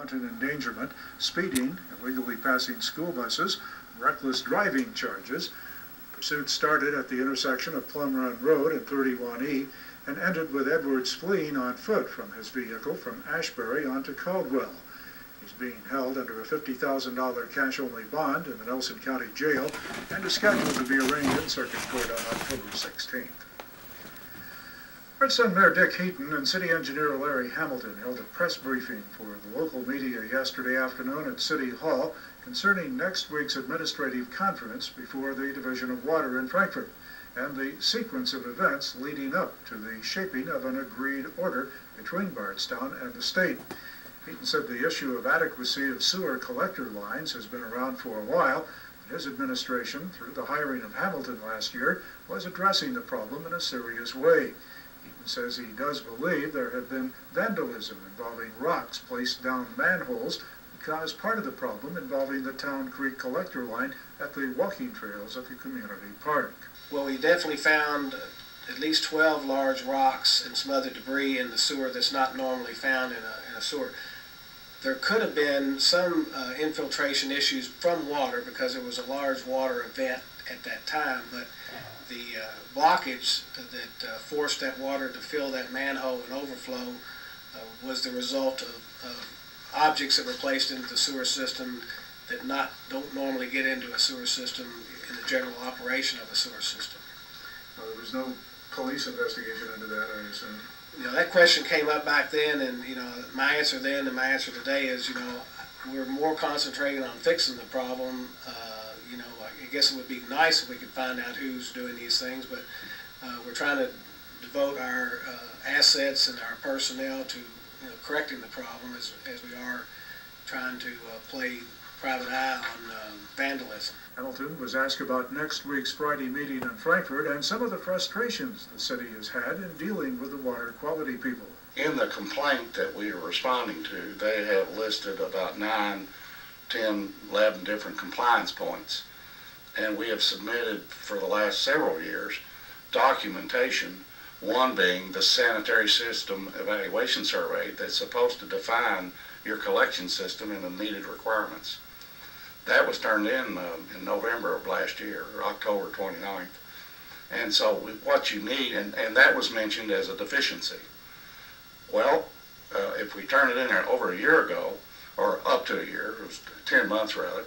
wanton endangerment, speeding, illegally passing school buses, reckless driving charges. Pursuit started at the intersection of Plum Run Road and 31E and ended with Edwards fleeing on foot from his vehicle from Ashbury onto Caldwell. He's being held under a $50,000 cash-only bond in the Nelson County Jail and is scheduled to be arraigned in circuit court on October 16th. Bardstown Mayor Dick Heaton and City Engineer Larry Hamilton held a press briefing for the local media yesterday afternoon at City Hall concerning next week's administrative conference before the Division of Water in Frankfort and the sequence of events leading up to the shaping of an agreed order between Bardstown and the state. Heaton said the issue of adequacy of sewer collector lines has been around for a while, but his administration, through the hiring of Hamilton last year, was addressing the problem in a serious way. Heaton says he does believe there have been vandalism involving rocks placed down manholes that caused part of the problem involving the Town Creek collector line at the walking trails at the community park. Well, we definitely found at least 12 large rocks and some other debris in the sewer that's not normally found in a sewer. There could have been some infiltration issues from water because it was a large water event at that time, but the blockage that forced that water to fill that manhole and overflow was the result of objects that were placed into the sewer system that don't normally get into a sewer system in the general operation of a sewer system. There was no police investigation into that, I assume. You know, that question came up back then, and you know, my answer then and my answer today is, you know, we're more concentrating on fixing the problem. You know, I guess it would be nice if we could find out who's doing these things, but we're trying to devote our assets and our personnel to, you know, correcting the problem as we are trying to play private eye on vandalism. Hamilton was asked about next week's Friday meeting in Frankfort and some of the frustrations the city has had in dealing with the water quality people. In the complaint that we are responding to, they have listed about 9, 10, 11 different compliance points. And we have submitted for the last several years documentation, one being the sanitary system evaluation survey that's supposed to define your collection system and the needed requirements. That was turned in November of last year, or October 29th. And so what you need, and that was mentioned as a deficiency. Well, if we turn it in there over a year ago, or up to a year, it was 10 months rather,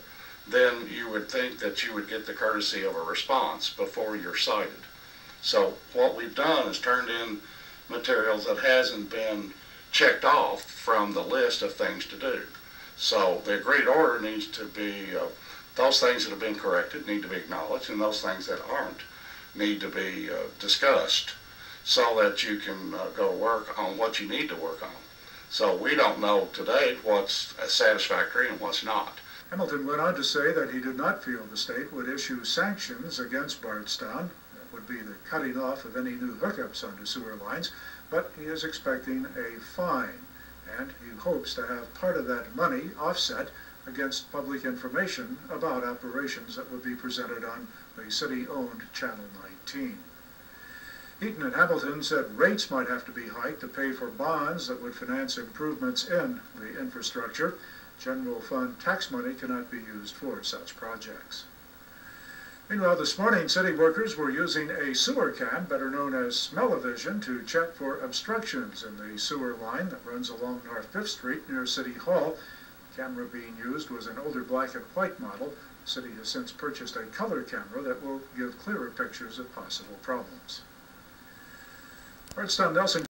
then you would think that you would get the courtesy of a response before you're cited. So what we've done is turned in materials that hasn't been checked off from the list of things to do. So the agreed order needs to be, those things that have been corrected need to be acknowledged, and those things that aren't need to be discussed so that you can go work on what you need to work on. So we don't know today what's satisfactory and what's not. Hamilton went on to say that he did not feel the state would issue sanctions against Bardstown. That would be the cutting off of any new hookups onto sewer lines, but he is expecting a fine, and he hopes to have part of that money offset against public information about operations that would be presented on the city-owned Channel 19. Heaton and Hamilton said rates might have to be hiked to pay for bonds that would finance improvements in the infrastructure. General fund tax money cannot be used for such projects. Meanwhile, this morning, city workers were using a sewer cam, better known as smell-o-vision, to check for obstructions in the sewer line that runs along North 5th Street near City Hall. The camera being used was an older black and white model. The city has since purchased a color camera that will give clearer pictures of possible problems. Bardstown Nelson